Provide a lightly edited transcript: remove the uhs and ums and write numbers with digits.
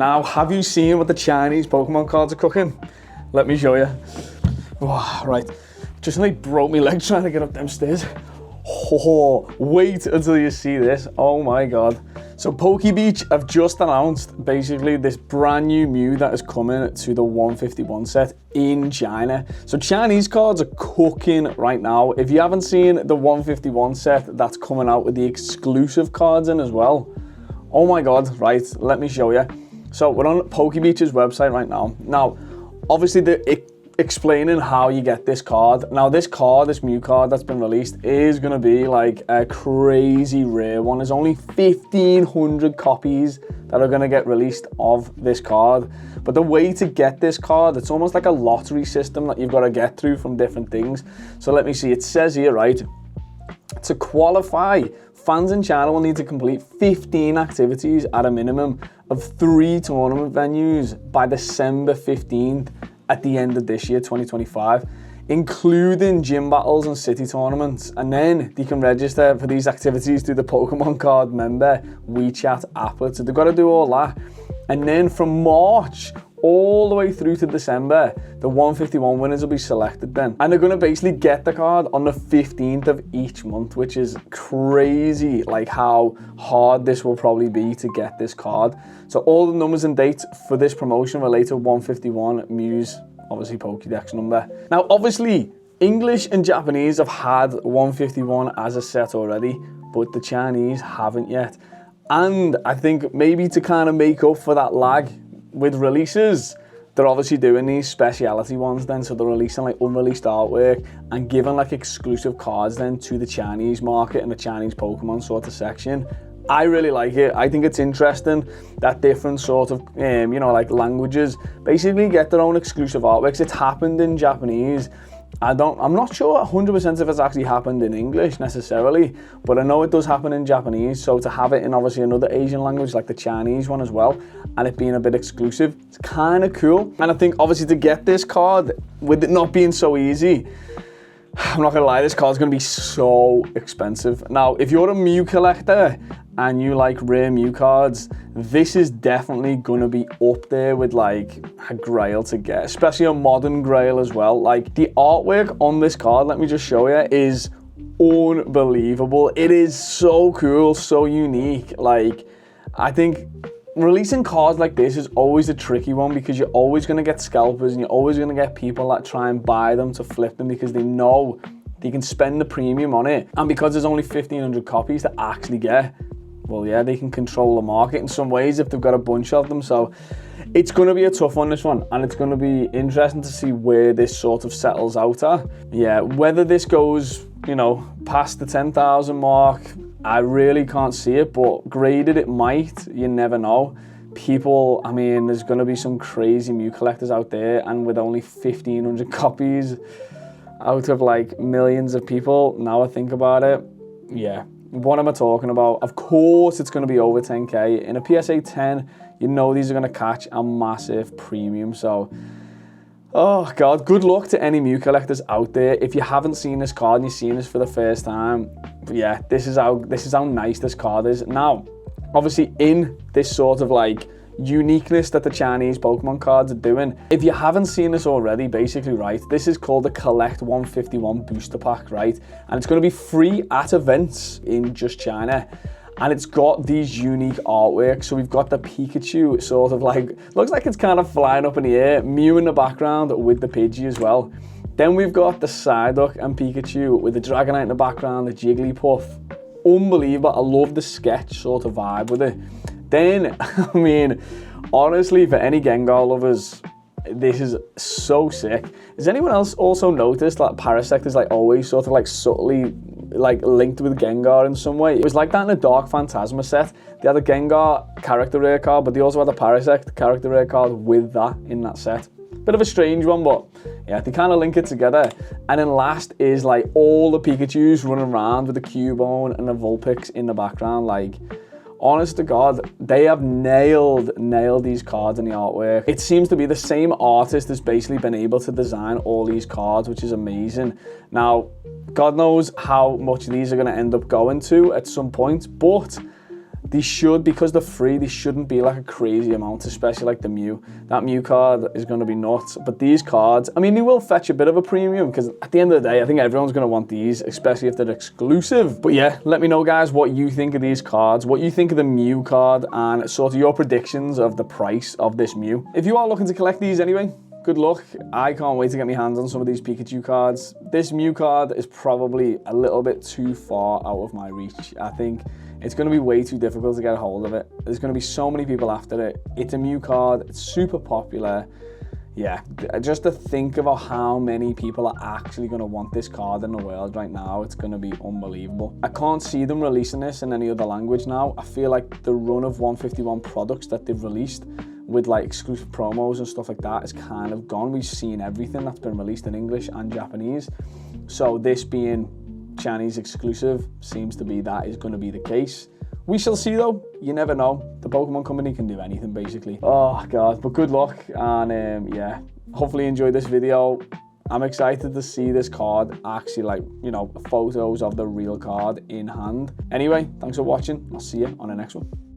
Now, have you seen what the Chinese Pokemon cards are cooking? Let me show you. Oh, right, just like broke my leg trying to get up them stairs. Oh, wait until you see this. Oh my god. So Pokebeach have just announced basically this brand new Mew that is coming to the 151 set in China. So Chinese cards are cooking right now. If you haven't seen the 151 set that's coming out with the exclusive cards in as well, oh my god, right, let me show you. So we're on Pokebeach's website right now. Now, obviously explaining how you get this card. Now this Mew card that's been released is gonna be like a crazy rare one. There's only 1,500 copies that are gonna get released of this card. But the way to get this card, it's almost like a lottery system that you've got to get through from different things. So let me see, it says here, right, to qualify, fans in China will need to complete 15 activities at a minimum of 3 tournament venues by December 15th. At the end of this year, 2025, including gym battles and city tournaments. And then they can register for these activities through the Pokemon card member WeChat app. So they've got to do all that. And then from March all the way through to December, the 151 winners will be selected then. And they're going to basically get the card on the 15th of each month, which is crazy, like how hard this will probably be to get this card. So all the numbers and dates for this promotion relate to 151 Mew's, obviously, Pokédex number. Now, obviously, English and Japanese have had 151 as a set already, but the Chinese haven't yet. And I think maybe to kind of make up for that lag with releases, they're obviously doing these speciality ones then, so they're releasing like unreleased artwork and giving like exclusive cards then to the Chinese market and the Chinese Pokemon sort of section. I really like it. I think it's interesting that different sort of, like languages basically get their own exclusive artworks. It's happened in Japanese. I'm not sure 100% if it's actually happened in English necessarily, but I know it does happen in Japanese. So to have it in obviously another Asian language like the Chinese one as well, and it being a bit exclusive, it's kind of cool. And I think obviously to get this card, with it not being so easy, I'm not gonna lie, this card's gonna be so expensive. Now, if you're a Mew collector and you like rare Mew cards, this is definitely gonna be up there with like a grail to get, especially a modern grail as well. Like the artwork on this card, let me just show you, is unbelievable. It is so cool, so unique. Like, I think releasing cards like this is always a tricky one because you're always going to get scalpers and you're always going to get people that try and buy them to flip them because they know they can spend the premium on it. And because there's only 1,500 copies to actually get, well, yeah, they can control the market in some ways if they've got a bunch of them. So it's going to be a tough one, this one, and it's going to be interesting to see where this sort of settles out at. Yeah, whether this goes, past the 10,000 mark, I really can't see it, but graded it might, you never know. People, I mean, there's going to be some crazy Mew collectors out there, and with only 1,500 copies out of like millions of people, now I think about it, yeah. What am I talking about? Of course it's going to be over 10k. In a PSA 10, these are going to catch a massive premium. So, oh God, good luck to any Mew collectors out there. If you haven't seen this card and you're seeing this for the first time, yeah, this is how nice this card is. Now, obviously in this sort of like uniqueness that the Chinese Pokemon cards are doing, if you haven't seen this already, basically, right, this is called the Collect 151 Booster Pack, right? And it's going to be free at events in just China. And it's got these unique artworks. So we've got the Pikachu sort of like, looks like it's kind of flying up in the air, Mew in the background with the Pidgey as well. Then we've got the Psyduck and Pikachu with the Dragonite in the background, the Jigglypuff. Unbelievable. I love the sketch sort of vibe with it. Then, I mean, honestly, for any Gengar lovers, this is so sick. Has anyone else also noticed that Parasect is like always sort of like subtly like linked with Gengar in some way? It was like that in the Dark Phantasma set. They had a Gengar character rare card, but they also had a Parasect character rare card with that in that set. Bit of a strange one, but yeah, they kind of link it together. And then last is like all the Pikachus running around with the Cubone and the Vulpix in the background. Like, honest to God, they have nailed these cards in the artwork. It seems to be the same artist has basically been able to design all these cards, which is amazing. Now, God knows how much these are going to end up going to at some point, but These should, because they're free, they shouldn't be like a crazy amount, especially like the Mew. That Mew card is going to be nuts. But these cards, I mean, they will fetch a bit of a premium because at the end of the day, I think everyone's going to want these, especially if they're exclusive. But yeah, let me know, guys, what you think of these cards, what you think of the Mew card, and sort of your predictions of the price of this Mew. If you are looking to collect these anyway, good luck. I can't wait to get my hands on some of these Pikachu cards. This Mew card is probably a little bit too far out of my reach. I think it's going to be way too difficult to get a hold of it. There's going to be so many people after it. It's a Mew card. It's super popular. Yeah, just to think about how many people are actually going to want this card in the world right now, it's going to be unbelievable. I can't see them releasing this in any other language now. I feel like the run of 151 products that they've released with like exclusive promos and stuff like that is kind of gone. We've seen everything that's been released in English and Japanese. So this being Chinese exclusive seems to be that is going to be the case. We shall see though. You never know. The Pokemon company can do anything basically. Oh God, but good luck, and yeah, hopefully you enjoyed this video. I'm excited to see this card actually, like, you know, photos of the real card in hand. Anyway, thanks for watching. I'll see you on the next one.